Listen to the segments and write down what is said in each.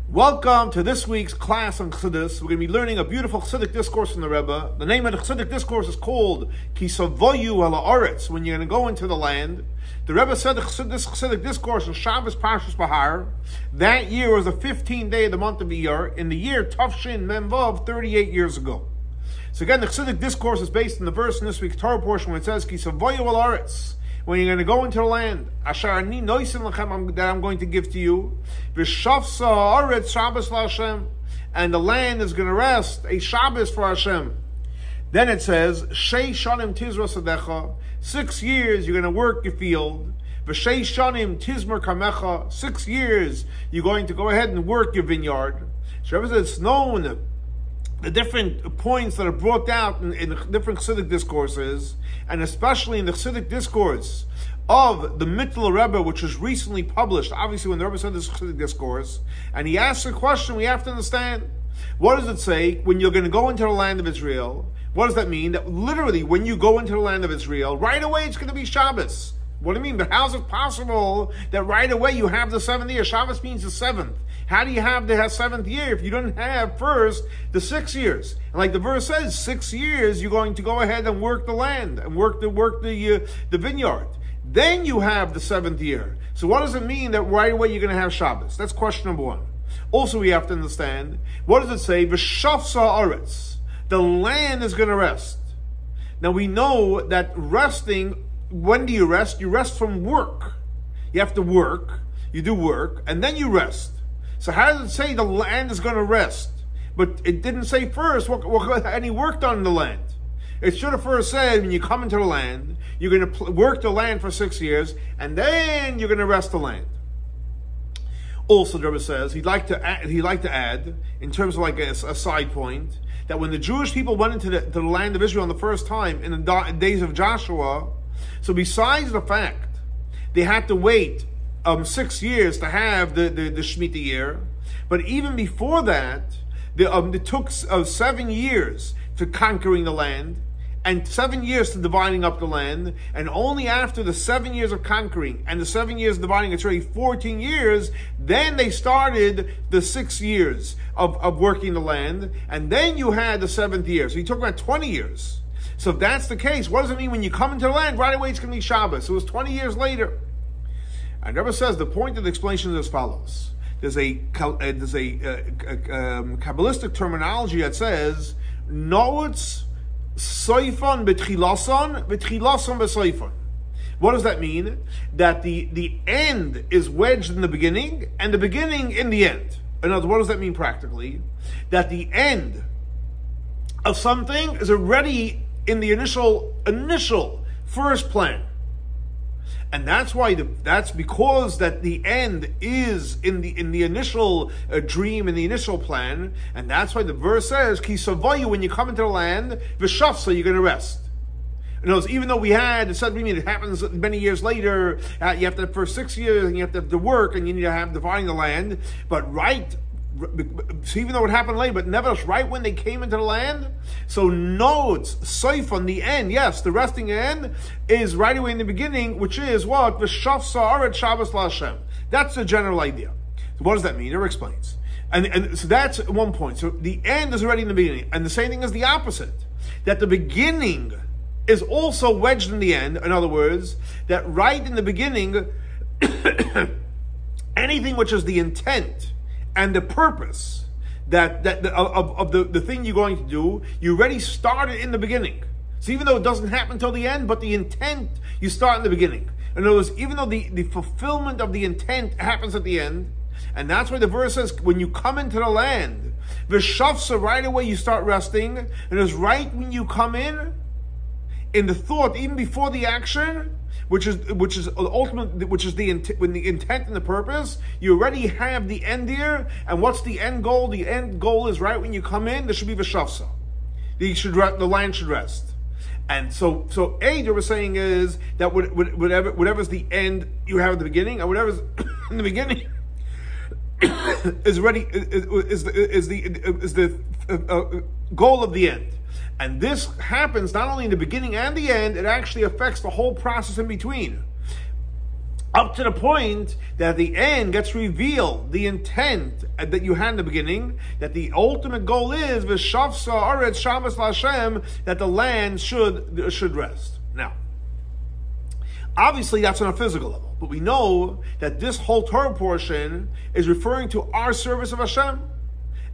Welcome to this week's class on Chassidus. We're going to be learning a beautiful Chassidic discourse from the Rebbe. The name of the Chassidic discourse is called Tevואו הארץ, when you're going to go into the land. The Rebbe said this Chassidic discourse on Shabbos Parshas Bahar. That year was the 15th day of the month of Iyer, in the year Tavshin Memvav, 38 years ago. So again, the Chassidic discourse is based on the verse in this week's Torah portion where it says Tevואו הארץ, when you're going to go into the land, Asher ani noisim lechem, that I'm going to give to you, ושבתה הארץ Shabbos laHashem, and the land is going to rest a Shabbos for Hashem. Then it says, Shei shanim tizra sadecha, 6 years you're going to work your field, v'shei shanim tizmer kamecha, 6 years you're going to go ahead and work your vineyard. So it's known the different points that are brought out in different Chassidic discourses, and especially in the Chassidic discourse of the Winkler Rebbe, which was recently published, obviously when the Rebbe said this Chassidic discourse, and he asks a question we have to understand. What does it say when you're going to go into the land of Israel? What does that mean? That literally when you go into the land of Israel, right away it's going to be Shabbos. What do you mean? But how is it possible that right away you have the 7th year? Shabbos means the 7th. How do you have the 7th year if you don't have first the 6 years? And like the verse says, 6 years you're going to go ahead and work the land and work the vineyard. Then you have the 7th year. So what does it mean that right away you're going to have Shabbos? That's question number one. Also, we have to understand, what does it say? ושבתה הארץ, the land is going to rest. Now we know that resting, when do you rest? You rest from work. You have to work, you do work, and then you rest. So how does it say the land is going to rest? But it didn't say first what any work done in the land. It should have first said, when you come into the land, you're going to work the land for 6 years, and then you're going to rest the land. Also, the Rebbe says, he'd like to add, in terms of like a side point, that when the Jewish people went into the land of Israel on the first time, in the days of Joshua, so besides the fact they had to wait 6 years to have the Shemitah year, but even before that, it took 7 years to conquering the land, and 7 years to dividing up the land, and only after the 7 years of conquering and the 7 years of dividing, it's already 14 years, then they started the 6 years of working the land, and then you had the 7th year. So you talk about 20 years. So if that's the case, what does it mean when you come into the land? Right away it's going to be Shabbos. So it was 20 years later. And Rebbe says the point of the explanation is as follows. There's a Kabbalistic terminology that says, Noetz soifon betchilason, betchilason besoifon. What does that mean? That the end is wedged in the beginning, and the beginning in the end. In other words, what does that mean practically? That the end of something is already in the initial first plan. And that's why that's because that the end is in the initial dream, in the initial plan, and that's why the verse says, "Ki tevואו," when you come into the land, ושבתה, you're going to rest. In other words, even though we had, it happens many years later, you have to have for 6 years, and you have to have the work, and you need to have dividing the land, but so even though it happened later, but nevertheless, right when they came into the land, so notes, safe on the end, yes, the resting end is right away in the beginning, which is what? ושבתה הארץ Shabbos laHashem. That's the general idea. So what does that mean? It explains. And so that's one point. So the end is already in the beginning. And the same thing is the opposite. That the beginning is also wedged in the end. In other words, that right in the beginning, anything which is the intent and the purpose of the thing you're going to do, you already started in the beginning. So even though it doesn't happen till the end, but the intent, you start in the beginning. In other words, even though the fulfillment of the intent happens at the end, and that's why the verse says, when you come into the land, ושבתה, right away you start resting, and it's right when you come in the thought, even before the action, which is ultimate, which is the intent and the purpose, you already have the end here. And what's the end goal? The end goal is right when you come in, there should be ושבתה. The land should rest. And so they were saying is that whatever's the end you have at the beginning, and whatever's in the beginning is the goal of the end. And this happens not only in the beginning and the end, it actually affects the whole process in between. Up to the point that at the end gets revealed the intent that you had in the beginning, that the ultimate goal is ושבתה הארץ Shabbas LaHashem, that the land should rest. Now, obviously that's on a physical level, but we know that this whole Torah portion is referring to our service of Hashem.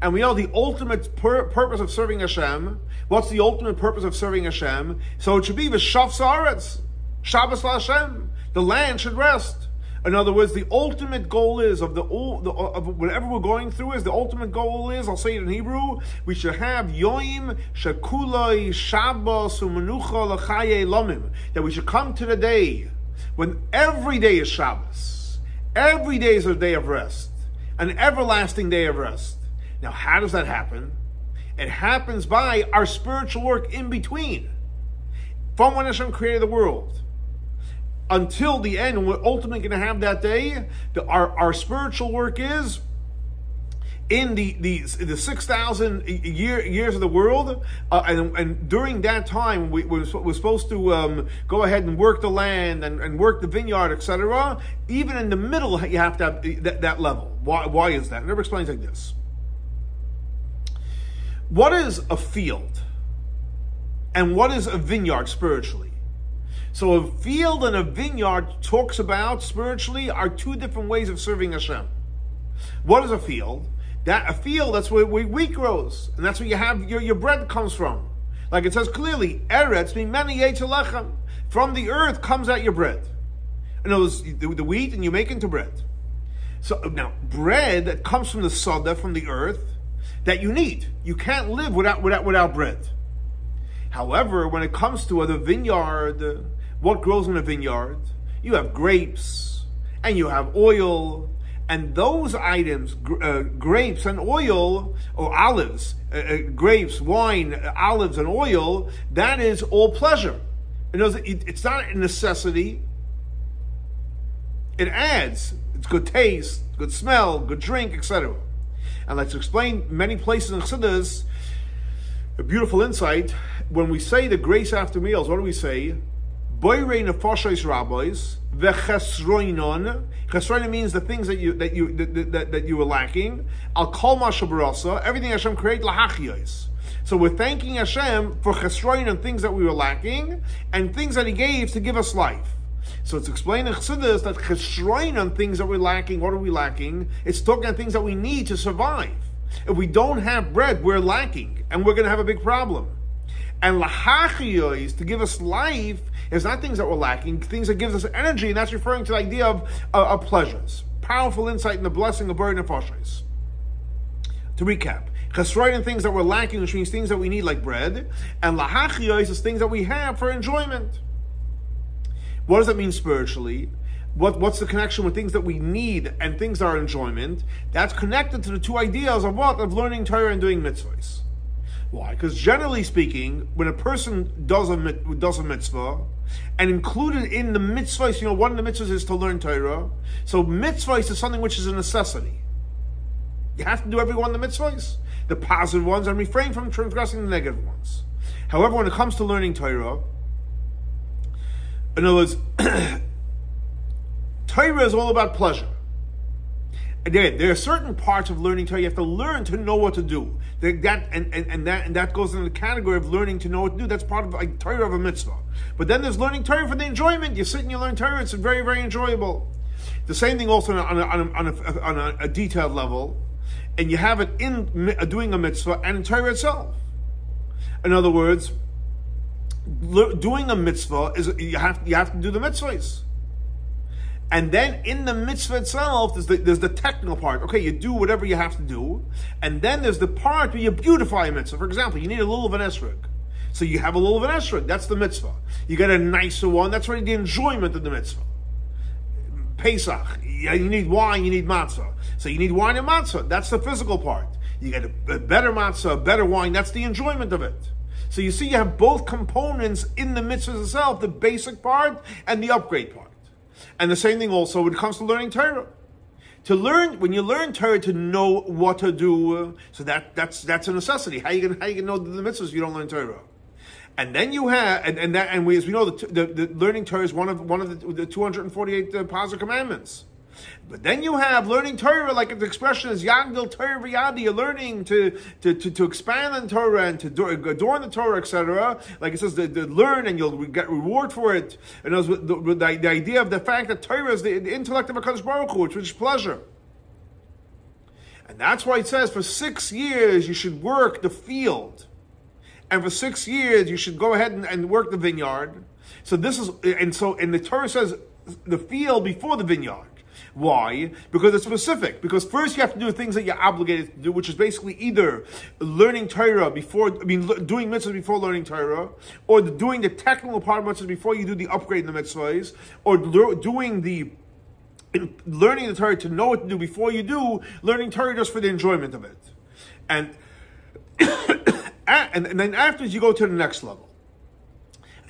And we know the ultimate purpose of serving Hashem. What's the ultimate purpose of serving Hashem? So it should be ושבתה הארץ Shabbas LaHashem. The land should rest. In other words, the ultimate goal is of whatever we're going through is the ultimate goal is, I'll say it in Hebrew, we should have Yoim Shekuloi Shabbos Umenucha L'Chaye Lomim, that we should come to the day when every day is Shabbos, every day is a day of rest, an everlasting day of rest. Now, how does that happen? It happens by our spiritual work in between, from when Hashem created the world until the end, and we're ultimately going to have that day. Our spiritual work is in the 6,000 years of the world, and during that time we're supposed to go ahead and work the land and work the vineyard, etc. Even in the middle, you have to have that level. Why is that? It never explains like this. What is a field, and what is a vineyard spiritually? So a field and a vineyard talks about spiritually are two different ways of serving Hashem. What is a field? That's where wheat grows, and that's where you have your bread comes from. Like it says clearly, Eretz mimeni yetzer lechem. From the earth comes out your bread. In other words, the wheat, and you make into bread. So now, bread that comes from the soda, from the earth, that you need. You can't live without bread. However, when it comes to the vineyard, what grows in a vineyard? You have grapes, and you have oil, and those items, grapes and oil, or olives, grapes, wine, olives, and oil, that is all pleasure. It's not a necessity. It adds. It's good taste, good smell, good drink, etc. And let's explain many places in Chassidus, a beautiful insight. When we say the grace after meals, what do we say? Boirei nefashos rabbis v'chesroinon. Chesroinon means the things that you were lacking. Al kol ma shebarasa, everything Hashem created lahachiyos. So we're thanking Hashem for chesroinon, things that we were lacking, and things that He gave to give us life. So it's explained in Chassidus that chesroinon, things that we're lacking. What are we lacking? It's talking about things that we need to survive. If we don't have bread, we're lacking, and we're going to have a big problem. And lahachiyos, to give us life, is not things that we're lacking, things that gives us energy, and that's referring to the idea of pleasures. Powerful insight in the blessing of Boirei nefashos. To recap, chesroinon, things that we're lacking, which means things that we need like bread, and lahachiyos is things that we have for enjoyment. What does that mean spiritually? What's the connection with things that we need and things that are enjoyment? That's connected to the two ideas of what? Of learning Torah and doing mitzvahs. Why? Because generally speaking, when a person does a mitzvah, and included in the mitzvahs, one of the mitzvahs is to learn Torah. So mitzvahs is something which is a necessity. You have to do every one of the mitzvahs, the positive ones, and refrain from transgressing the negative ones. However, when it comes to learning Torah, in other words, Torah is all about pleasure. Again, there are certain parts of learning Torah you have to learn to know what to do. That goes in the category of learning to know what to do. That's part of like Torah of a mitzvah. But then there's learning Torah for the enjoyment. You sit and you learn Torah. It's very, very enjoyable. The same thing also on a detailed level, and you have it in doing a mitzvah and in Torah itself. In other words, doing a mitzvah is you have to do the mitzvahs. And then in the mitzvah itself, there's the technical part. Okay, you do whatever you have to do. And then there's the part where you beautify a mitzvah. For example, you need a lulav and esrog. So you have a lulav and esrog. That's the mitzvah. You get a nicer one. That's really the enjoyment of the mitzvah. Pesach. You need wine, you need matzah. So you need wine and matzah. That's the physical part. You get a better matzah, a better wine. That's the enjoyment of it. So you see, you have both components in the mitzvah itself, the basic part and the upgrade part. And the same thing also when it comes to learning Torah. When you learn Torah, to know what to do, so that's a necessity. How you gonna know the mitzvahs if you don't learn Torah? And then you have, and we, as we know, the learning Torah is one of the 248 positive commandments. But then you have learning Torah, like the expression is Yagdil Torah v'yadi. You're learning to expand on Torah and to adorn the Torah, etc. Like it says, to learn and you'll get reward for it. And the idea of the fact that Torah is the intellect of HaKadosh Baruch Hu, which is pleasure. And that's why it says for 6 years you should work the field. And for 6 years you should go ahead and work the vineyard. So this is, and the Torah says the field before the vineyard. Why? Because it's specific. Because first you have to do things that you're obligated to do, which is basically either learning Torah doing mitzvahs before learning Torah, or doing the technical part of mitzvahs before you do the upgrade in the mitzvahs, or doing learning the Torah to know what to do before you do learning Torah just for the enjoyment of it. And and then afterwards you go to the next level.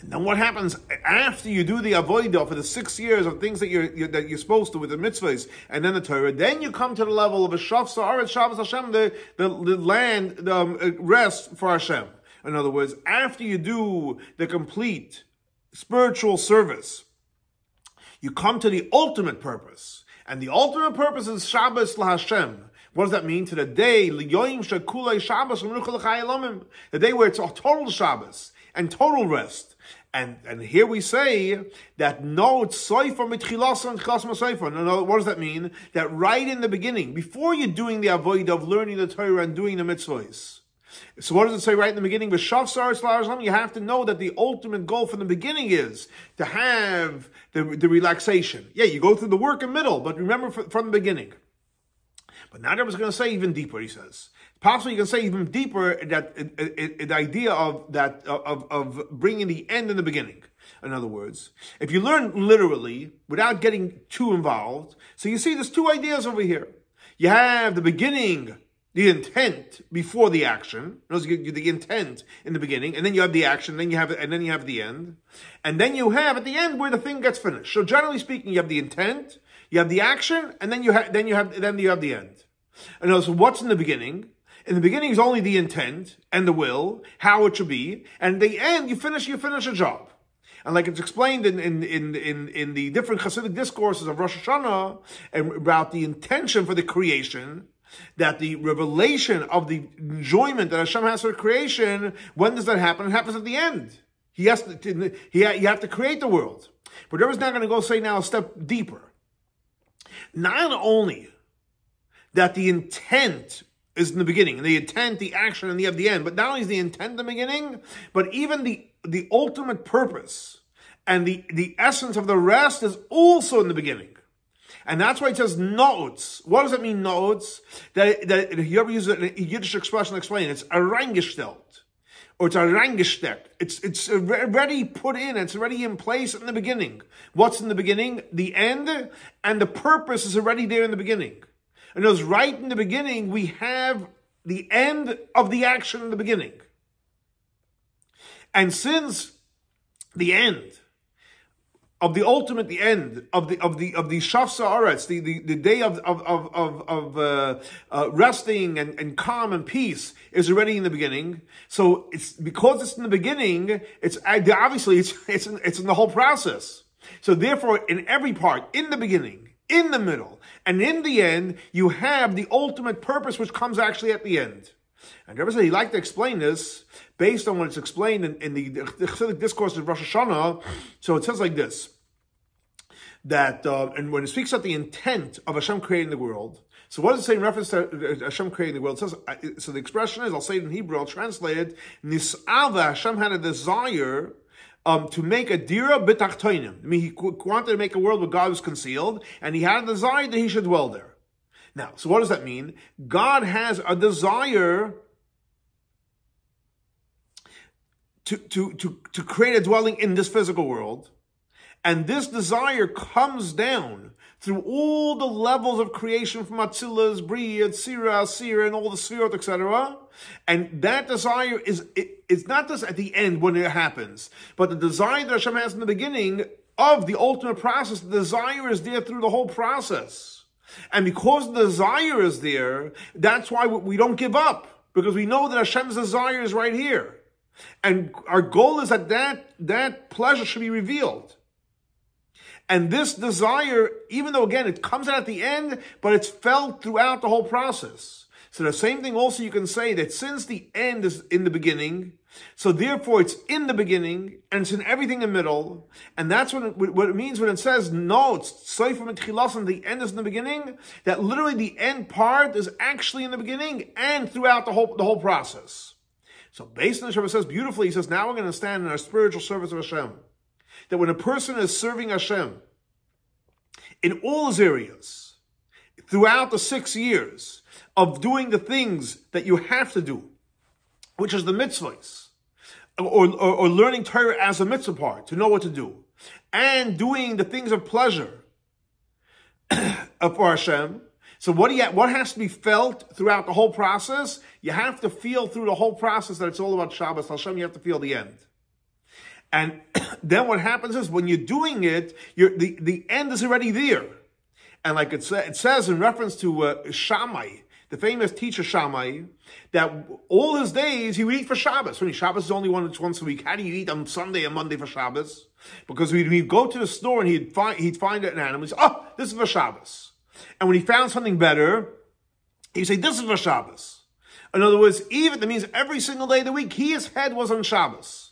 And then what happens after you do the avodah for the 6 years of things that you're supposed to with the mitzvahs and then the Torah? Then you come to the level of a ושבתה, הארץ, Shabbas Hashem, the land, rest for Hashem. In other words, after you do the complete spiritual service, you come to the ultimate purpose, and the ultimate purpose is Shabbos LaHashem. What does that mean? To the day, the day where it's a total Shabbos and total rest. And here we say that no, it's soifa mitchilasa and tchilas soifa. What does that mean? That right in the beginning, before you're doing the avodah of learning the Torah and doing the mitzvahs. So what does it say right in the beginning? You have to know that the ultimate goal from the beginning is to have the relaxation. Yeah, you go through the work in middle, but remember from the beginning. But now Rebbe is going to say even deeper, he says. Possibly you can say even deeper that the idea of bringing the end in the beginning. In other words, if you learn literally without getting too involved, so you see there's two ideas over here. You have the beginning, the intent before the action. The intent in the beginning, and then you have the action, and then you have the end, and then you have at the end where the thing gets finished. So generally speaking, you have the intent, you have the action, and then you have the end. And so what's in the beginning? In the beginning is only the intent and the will, how it should be, and at the end you finish a job. And like it's explained in the different Hasidic discourses of Rosh Hashanah and about the intention for the creation, that the revelation of the enjoyment that Hashem has for creation, when does that happen? It happens at the end. You have to create the world. But Rebbe's not going to go say now a step deeper. Not only that the intent is in the beginning, and the intent, the action, and you have the end. But not only is the intent in the beginning, but even the ultimate purpose and the essence of the rest is also in the beginning. And that's why it says notes. What does it mean, notes? That if you ever use a Yiddish expression to explain it, it's reingestellt, or it's reingesteckt. It's already put in, it's already in place in the beginning. What's in the beginning? The end, and the purpose is already there in the beginning. And those right in the beginning, we have the end of the action in the beginning. And since the end of the ultimate, the end of the Shavsa Aretz, the day of resting and calm and peace is already in the beginning. So it's because it's in the beginning, it's obviously it's in the whole process. So therefore, in every part, in the beginning, in the middle, and in the end, you have the ultimate purpose, which comes actually at the end. And Rebbe said he'd like to explain this based on what it's explained in the Chassidic discourse of Rosh Hashanah. So it says like this, that, and when it speaks about the intent of Hashem creating the world, so what does it say in reference to Hashem creating the world? It says, so the expression is, I'll say it in Hebrew, I'll translate it, Nis'ava, Hashem had a desire to make a dira b'tachtonim. I mean, he wanted to make a world where God was concealed, and he had a desire that he should dwell there. Now, so what does that mean? God has a desire to create a dwelling in this physical world, and this desire comes down through all the levels of creation from Atzilas, Bria, Tzira, Asir, and all the Sfirot, etc. And that desire it's not just at the end when it happens, but the desire that Hashem has in the beginning of the ultimate process, the desire is there through the whole process. And because the desire is there, that's why we don't give up, because we know that Hashem's desire is right here. And our goal is that pleasure should be revealed. And this desire, even though, again, it comes out at the end, but it's felt throughout the whole process. So the same thing also you can say that since the end is in the beginning, so therefore it's in the beginning, and it's in everything in the middle. And that's what it means when it says, no, it's Sefer Mitchilas, the end is in the beginning, that literally the end part is actually in the beginning and throughout the whole process. So based on the Shabbos says beautifully, he says, now we're going to stand in our spiritual service of Hashem. That when a person is serving Hashem in all his areas, throughout the 6 years of doing the things that you have to do, which is the mitzvahs, or learning Torah as a mitzvah part, to know what to do, and doing the things of pleasure for Hashem. So what has to be felt throughout the whole process? You have to feel through the whole process that it's all about Shabbos Hashem. You have to feel the end. And then what happens is when you're doing it, the end is already there. And like it says in reference to Shammai, the famous teacher Shammai, that all his days he would eat for Shabbos. When Shabbos is only once a week, how do you eat on Sunday and Monday for Shabbos? Because he'd go to the store and he'd find an animal. He'd say, oh, this is for Shabbos. And when he found something better, he'd say, this is for Shabbos. In other words, that means every single day of the week, his head was on Shabbos.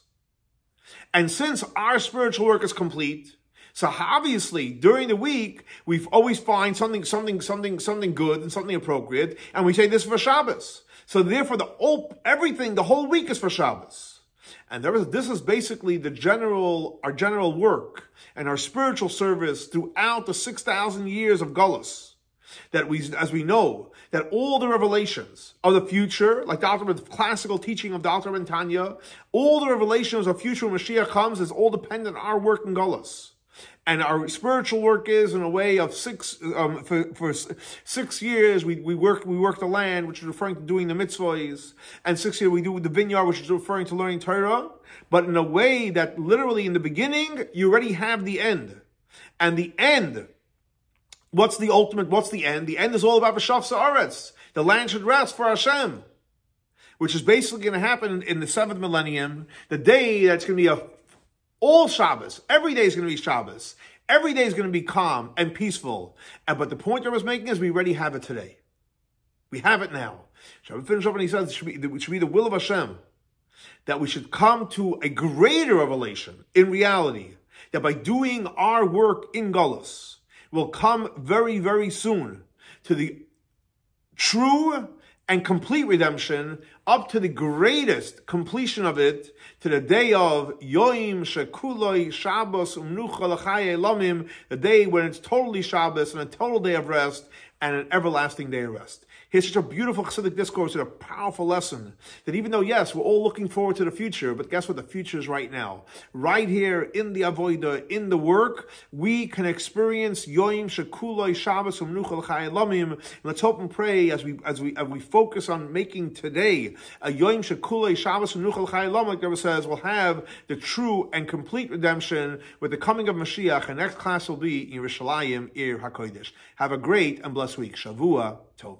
And since our spiritual work is complete, so obviously during the week we always find something good and something appropriate, and we say this is for Shabbos. So therefore, the whole week is for Shabbos. And this is basically our general work and our spiritual service throughout the 6,000 years of Gullus. That as we know, that all the revelations of the future, like the classical teaching of Dr. Ben Tanya, all the revelations of future when Mashiach comes is all dependent on our work in Gullus. And our spiritual work is in a way of for 6 years we work the land, which is referring to doing the mitzvahs, and 6 years we do the vineyard, which is referring to learning Torah, but in a way that literally in the beginning you already have the end. And the end, what's the end? The end is all about ושבתה הארץ. The land should rest for Hashem, which is basically going to happen in the 7th millennium, the day that's going to be all Shabbos. Every day is going to be Shabbos. Every day is going to be calm and peaceful. But the point I was making is we already have it today. We have it now. Shall we finish up? And he says it should be the will of Hashem that we should come to a greater revelation in reality, that by doing our work in Gullus, will come very, very soon to the true and complete redemption, up to the greatest completion of it, to the day of Yoim Shekuloi Shabbos Umnucha L'Chaye Elamim, the day when it's totally Shabbos and a total day of rest and an everlasting day of rest. Here's such a beautiful Chassidic discourse and a powerful lesson that even though, yes, we're all looking forward to the future, but guess what? The future is right now. Right here in the Avodah, in the work, we can experience Yoim Shekuloi Shabbos Umnucha L'Chaye Elamim. Let's hope and pray as we focus on making today a Yoim Shekuloi Shabbos Umnucha L'Chaye Elamim, like the Rebbe says, we'll have the true and complete redemption with the coming of Mashiach. And next class will be in Yerushalayim, Ir HaKodesh. Have a great and blessed week. Shavua Tov.